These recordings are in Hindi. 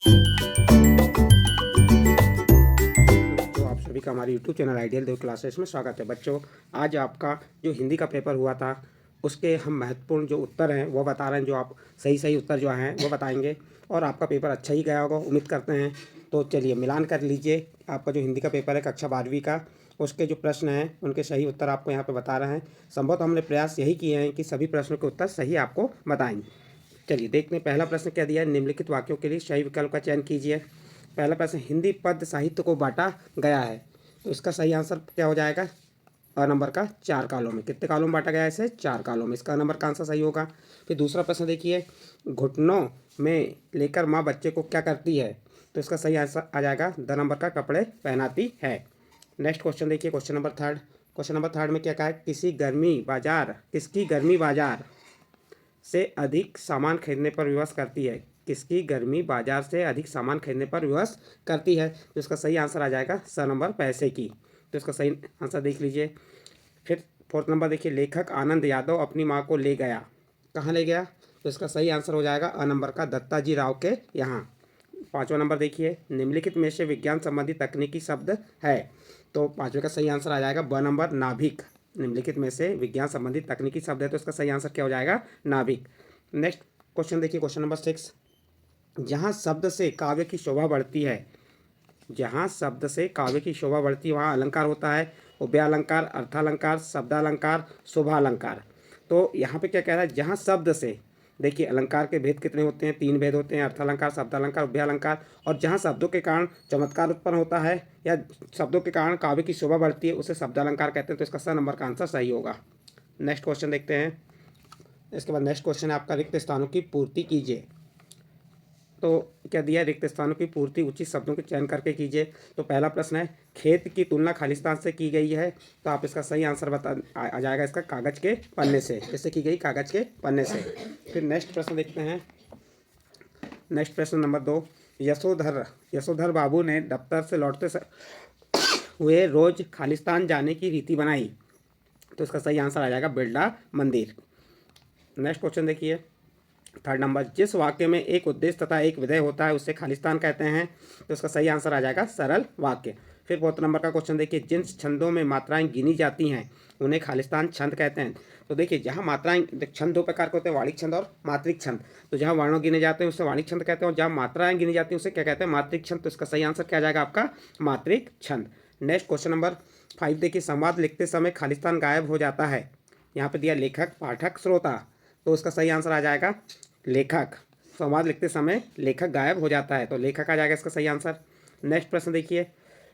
तो आप सभी का हमारे यूट्यूब चैनल आइडियल देव क्लासेस में स्वागत है। बच्चों, आज आपका जो हिंदी का पेपर हुआ था उसके हम महत्वपूर्ण जो उत्तर हैं वो बता रहे हैं। जो आप सही उत्तर जो हैं वो बताएंगे और आपका पेपर अच्छा ही गया होगा, उम्मीद करते हैं। तो चलिए मिलान कर लीजिए। आपका जो हिंदी का पेपर है कक्षा 12वीं का, उसके जो प्रश्न हैं उनके सही उत्तर आपको यहाँ पे बता रहे हैं। संभवतः हमने प्रयास यही किए हैं कि सभी प्रश्नों के उत्तर सही आपको बताएंगे। चलिए देखते हैं पहला प्रश्न क्या दिया है। निम्नलिखित वाक्यों के लिए सही विकल्प का चयन कीजिए। पहला प्रश्न, हिंदी पद्य साहित्य को बांटा गया है, तो इसका सही आंसर क्या हो जाएगा? अ नंबर का 4 कॉलम में। कितने कॉलम में बांटा गया है? इसे 4 कॉलम में। इसका नंबर का आंसर सही होगा। फिर दूसरा प्रश्न देखिए, घुटनों में लेकर माँ बच्चे को क्या करती है, तो इसका सही आंसर आ जाएगा द नंबर का कपड़े पहनाती है। नेक्स्ट क्वेश्चन देखिए, question number third. Question number third में क्या कहा है? किसकी गर्मी बाजार से अधिक सामान खरीदने पर विवश करती है। किसकी गर्मी बाजार से अधिक सामान खरीदने पर विवश करती है, तो इसका सही आंसर आ जाएगा स नंबर पैसे की। तो इसका सही आंसर देख लीजिए। फिर फोर्थ नंबर देखिए, लेखक आनंद यादव अपनी माँ को ले गया, कहाँ ले गया, तो इसका सही आंसर हो जाएगा अ नंबर का दत्ताजी राव के यहाँ। पाँचवा नंबर देखिए, निम्नलिखित में से विज्ञान संबंधी तकनीकी शब्द है, तो पाँचवें का सही आंसर आ जाएगा ब नंबर नाभिक। निम्नलिखित में से विज्ञान संबंधी तकनीकी शब्द है, तो इसका सही आंसर क्या हो जाएगा? नाभिक। नेक्स्ट क्वेश्चन देखिए, क्वेश्चन नंबर 6। जहाँ शब्द से काव्य की शोभा बढ़ती है, जहाँ शब्द से काव्य की शोभा बढ़ती है वहाँ अलंकार होता है। उभयालंकार, अर्थालंकार, शब्दालंकार, शोभालंकार। तो यहाँ पे क्या कह रहा है? जहाँ शब्द से, देखिए अलंकार के भेद कितने होते हैं? 3 भेद होते हैं, अर्थालंकार, शब्दालंकार, उभयालंकार। और जहाँ शब्दों के कारण चमत्कार उत्पन्न होता है या शब्दों के कारण काव्य की शोभा बढ़ती है उसे शब्दालंकार कहते हैं। तो इसका स नंबर का आंसर सही होगा। नेक्स्ट क्वेश्चन देखते हैं। इसके बाद नेक्स्ट क्वेश्चन है आपका, रिक्त स्थानों की पूर्ति कीजिए। तो क्या दिया? रिक्त स्थानों की पूर्ति उचित शब्दों के चयन करके कीजिए। तो पहला प्रश्न है, खेत की तुलना खालिस्तान से की गई है, तो आप इसका सही आंसर आ जाएगा इसका कागज के पन्ने से। किससे की गई? कागज के पन्ने से। फिर नेक्स्ट प्रश्न देखते हैं। नेक्स्ट प्रश्न नंबर 2, यशोधर बाबू ने दफ्तर से लौटते हुए रोज खालिस्तान जाने की रीति बनाई, तो इसका सही आंसर आ जाएगा बिरला मंदिर। नेक्स्ट क्वेश्चन देखिए, थर्ड नंबर, जिस वाक्य में एक उद्देश्य तथा एक विधेय होता है उसे खालिस्तान कहते हैं, तो इसका सही आंसर आ जाएगा सरल वाक्य। फिर फोर्थ नंबर का क्वेश्चन देखिए, जिन छंदों में मात्राएं गिनी जाती हैं उन्हें खालिस्तान छंद कहते हैं। तो देखिए जहाँ मात्राएं, छंद 2 प्रकार के होते हैं, वाणिक छंद और मात्रिक छंद। तो जहाँ वर्णों गिने जाते हैं उसे वाणिक छंद कहते हैं, और जहाँ मात्राएं गिनी जाती हैं उसे क्या कहते हैं? मात्रिक छंद। तो इसका सही आंसर क्या आ जाएगा आपका? मात्रिक छंद। नेक्स्ट क्वेश्चन नंबर 5 देखिए, संवाद लिखते समय खालिस्तान गायब हो जाता है। यहाँ पे दिया लेखक, पाठक, श्रोता, तो इसका सही आंसर आ जाएगा लेखक। संवाद लिखते समय लेखक गायब हो जाता है, तो लेखक आ जाएगा इसका सही आंसर। नेक्स्ट प्रश्न देखिए,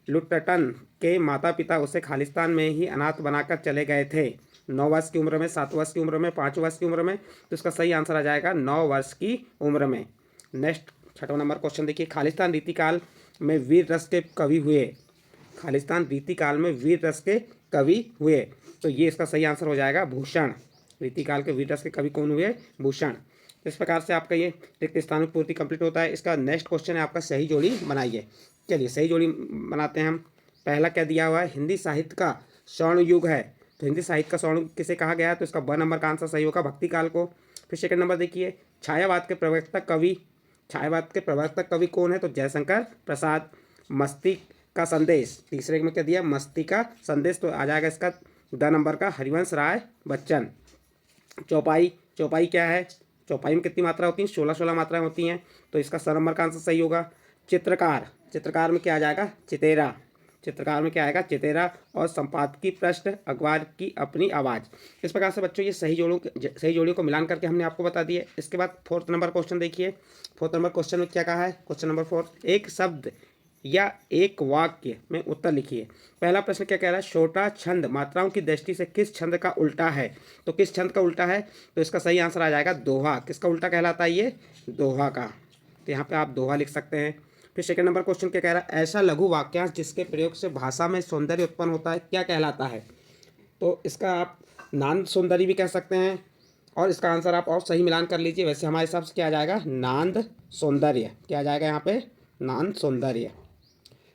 लुट्टन के माता पिता उसे खालिस्तान में ही अनाथ बनाकर चले गए थे, 9 वर्ष की उम्र में, 7 वर्ष की उम्र में, 5 वर्ष की उम्र में, तो इसका सही आंसर आ जाएगा 9 वर्ष की उम्र में। नेक्स्ट 6वां नंबर क्वेश्चन देखिए, खालिस्तान रीतिकाल में वीर रस के कवि हुए, खालिस्तान रीतिकाल में वीर रस के कवि हुए, तो ये इसका सही आंसर हो जाएगा भूषण। रीतिकाल के वीर रस के कवि कौन हुए? भूषण। इस प्रकार से आपका ये रिक्त स्थानों की पूर्ति कंप्लीट होता है। इसका नेक्स्ट क्वेश्चन है आपका, सही जोड़ी बनाइए। चलिए सही जोड़ी बनाते हैं हम। पहला क्या दिया हुआ है? हिंदी साहित्य का स्वर्ण युग है, तो हिंदी साहित्य का स्वर्ण युग किसे कहा गया है? तो इसका ब नंबर का आंसर सही होगा, भक्ति काल को। फिर सेकंड नंबर देखिए, छायावाद के प्रवर्तक कवि कौन है? तो जयशंकर प्रसाद। मस्ती का संदेश, तीसरे में क्या दिया? मस्ती का संदेश, तो आ जाएगा इसका द नंबर का हरिवंश राय बच्चन। चौपाई क्या है? चौपाई में कितनी मात्रा होती हैं? 16 मात्राएं होती हैं, तो इसका स नंबर का आंसर सही होगा। चित्रकार में क्या आ जाएगा? चितेरा। चित्रकार में क्या आएगा? चितेरा। और संपादकीय पृष्ठ, अखबार की अपनी आवाज़। इस प्रकार से बच्चों ये सही जोड़ियों को मिलान करके हमने आपको बता दिए। इसके बाद फोर्थ नंबर क्वेश्चन देखिए। फोर्थ नंबर क्वेश्चन में क्या कहा है? क्वेश्चन नंबर 4, एक शब्द या एक वाक्य में उत्तर लिखिए। पहला प्रश्न क्या कह रहा है? छोटा छंद मात्राओं की दृष्टि से किस छंद का उल्टा है? तो किस छंद का उल्टा है? तो इसका सही आंसर आ जाएगा दोहा। किसका उल्टा कहलाता है ये? दोहा का। तो यहाँ पे आप दोहा लिख सकते हैं। फिर सेकंड नंबर क्वेश्चन क्या कह रहा है? ऐसा लघु वाक्यांश जिसके प्रयोग से भाषा में सौंदर्य उत्पन्न होता है क्या कहलाता है? तो इसका आप नांद सौंदर्य भी कह सकते हैं, और इसका आंसर आप और सही मिलान कर लीजिए। वैसे हमारे हिसाब से क्या आ जाएगा? नांद सौंदर्य। क्या आ जाएगा यहाँ पे? नांद सौंदर्य।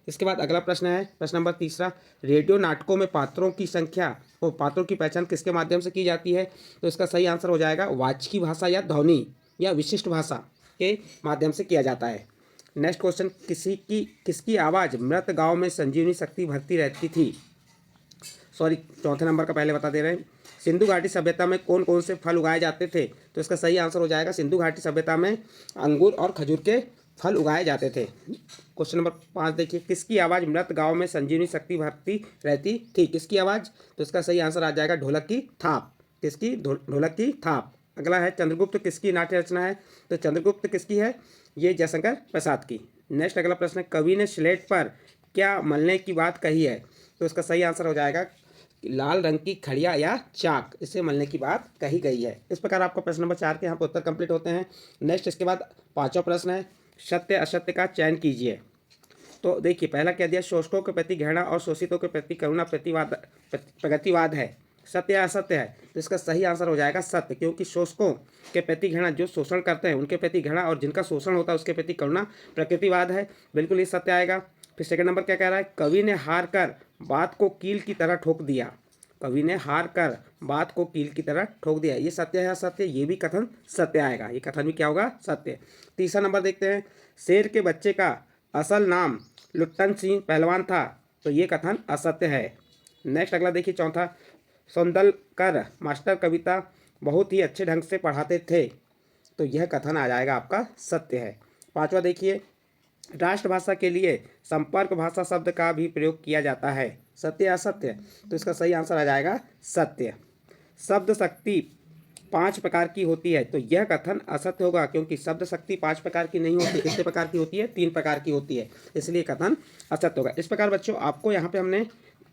इसके बाद अगला प्रश्न है, प्रश्न नंबर 3, रेडियो नाटकों में पात्रों की संख्या और पात्रों की पहचान किसके माध्यम से की जाती है? तो इसका सही आंसर हो जाएगा वाचिकी भाषा या ध्वनि या विशिष्ट भाषा के माध्यम से किया जाता है। नेक्स्ट क्वेश्चन, किसकी आवाज़ मृत गाँव में संजीवनी शक्ति भरती रहती थी। सॉरी, चौथे नंबर का पहले बता दे रहे हैं। सिंधु घाटी सभ्यता में कौन कौन से फल उगाए जाते थे। तो इसका सही आंसर हो जाएगा सिंधु घाटी सभ्यता में अंगूर और खजूर के फल उगाए जाते थे। क्वेश्चन नंबर 5 देखिए, किसकी आवाज़ मृत गाँव में संजीवनी शक्ति भरती रहती थी। किसकी आवाज़, तो इसका सही आंसर आ जाएगा ढोलक की थाप। किसकी, ढोलक की थाप। अगला है, चंद्रगुप्त किसकी नाट्य रचना है। तो चंद्रगुप्त किसकी है, ये जयशंकर प्रसाद की। नेक्स्ट अगला प्रश्न है, कवि ने स्लेट पर क्या मलने की बात कही है। तो इसका सही आंसर हो जाएगा लाल रंग की खड़िया या चाक, इससे मलने की बात कही गई है। इस प्रकार आपका प्रश्न नंबर 4 के यहाँ पर उत्तर कंप्लीट होते हैं। नेक्स्ट इसके बाद 5वां प्रश्न है, सत्य असत्य का चयन कीजिए। तो देखिए, पहला क्या दिया, शोषकों के प्रति घृणा और शोषितों के प्रति करुणा प्रगतिवाद है, सत्य या असत्य है। तो इसका सही आंसर हो जाएगा सत्य, क्योंकि शोषकों के प्रति घृणा, जो शोषण करते हैं उनके प्रति घृणा, और जिनका शोषण होता है उसके प्रति करुणा प्रकृतिवाद है। बिल्कुल ये सत्य आएगा। फिर सेकंड नंबर क्या कह रहा है, कवि ने हार कर बात को कील की तरह ठोक दिया। कवि ने हार कर बात को कील की तरह ठोक दिया, ये सत्य है असत्य, ये भी कथन सत्य आएगा। ये कथन भी क्या होगा, सत्य। तीसरा नंबर देखते हैं, शेर के बच्चे का असल नाम लुट्टन सिंह पहलवान था। तो ये कथन असत्य है। नेक्स्ट अगला देखिए, चौथा, सौंदलकर मास्टर कविता बहुत ही अच्छे ढंग से पढ़ाते थे। तो यह कथन आ जाएगा आपका सत्य है। 5वां देखिए, राष्ट्रभाषा के लिए संपर्क भाषा शब्द का भी प्रयोग किया जाता है, सत्य या असत्य। तो इसका सही आंसर आ जाएगा सत्य। शब्द शक्ति 5 प्रकार की होती है। तो यह कथन असत्य होगा, क्योंकि शब्द शक्ति 5 प्रकार की नहीं होती। कितने प्रकार की होती है, 3 प्रकार की होती है, इसलिए कथन असत्य होगा। इस प्रकार बच्चों, आपको यहाँ पे हमने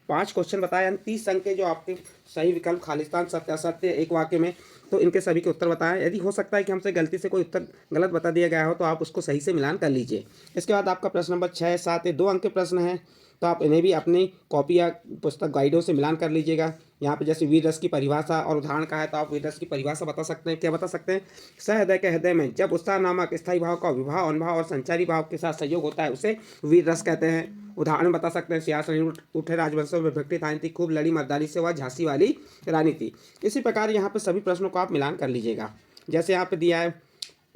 5 क्वेश्चन बताए, यानी 30 अंक के जो आपके सही विकल्प खालिस्तान सत्य असत्य एक वाक्य में, तो इनके सभी के उत्तर बताएं। यदि हो सकता है कि हमसे गलती से कोई उत्तर गलत बता दिया गया हो तो आप उसको सही से मिलान कर लीजिए। इसके बाद आपका प्रश्न नंबर 6, 7 ये 2 अंक के प्रश्न हैं, तो आप इन्हें भी अपनी कॉपी या पुस्तक गाइडों से मिलान कर लीजिएगा। यहाँ पे जैसे वीर रस की परिभाषा और उदाहरण का है, तो आप वीर रस की परिभाषा बता सकते हैं। क्या बता सकते हैं, सहृदय के हृदय में जब उत्साह नामक स्थायी भाव का विभाव अनुभाव और संचारी भाव के साथ सहयोग होता है, उसे वीर रस कहते हैं। उदाहरण बता सकते हैं, सिंहासन उठे राजवंशों में विभक्ति थानी थी, खूब लड़ी मर्दानी से वह झांसी वाली रानी थी। इसी प्रकार यहाँ पे सभी प्रश्नों को आप मिलान कर लीजिएगा। जैसे यहाँ पे दिया है,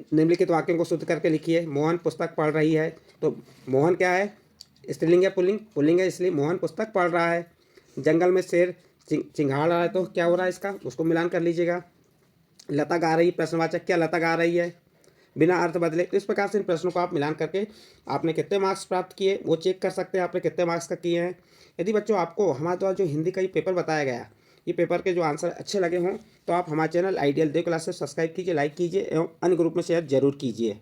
निम्नलिखित वाक्यों को शुद्ध करके लिखिए। मोहन पुस्तक पढ़ रही है। तो मोहन क्या है, स्त्रीलिंग या पुल्लिंग, पुल्लिंग है, इसलिए मोहन पुस्तक पढ़ रहा है। जंगल में शेर चिंघाड़ रहा है, तो क्या हो रहा है इसका, उसको मिलान कर लीजिएगा। लता गा रही, प्रश्नवाचक, क्या लता गा रही है, बिना अर्थ बदले। तो इस प्रकार से इन प्रश्नों को आप मिलान करके आपने कितने मार्क्स प्राप्त किए वो चेक कर सकते हैं, आपने कितने मार्क्स का किए हैं। यदि बच्चों आपको हमारे द्वारा जो हिंदी का ये पेपर बताया गया, ये पेपर के जो आंसर अच्छे लगे हों, तो आप हमारे चैनल आइडियल देव क्लासेस सब्सक्राइब कीजिए, लाइक कीजिए एवं अन्य ग्रुप में शेयर जरूर कीजिए।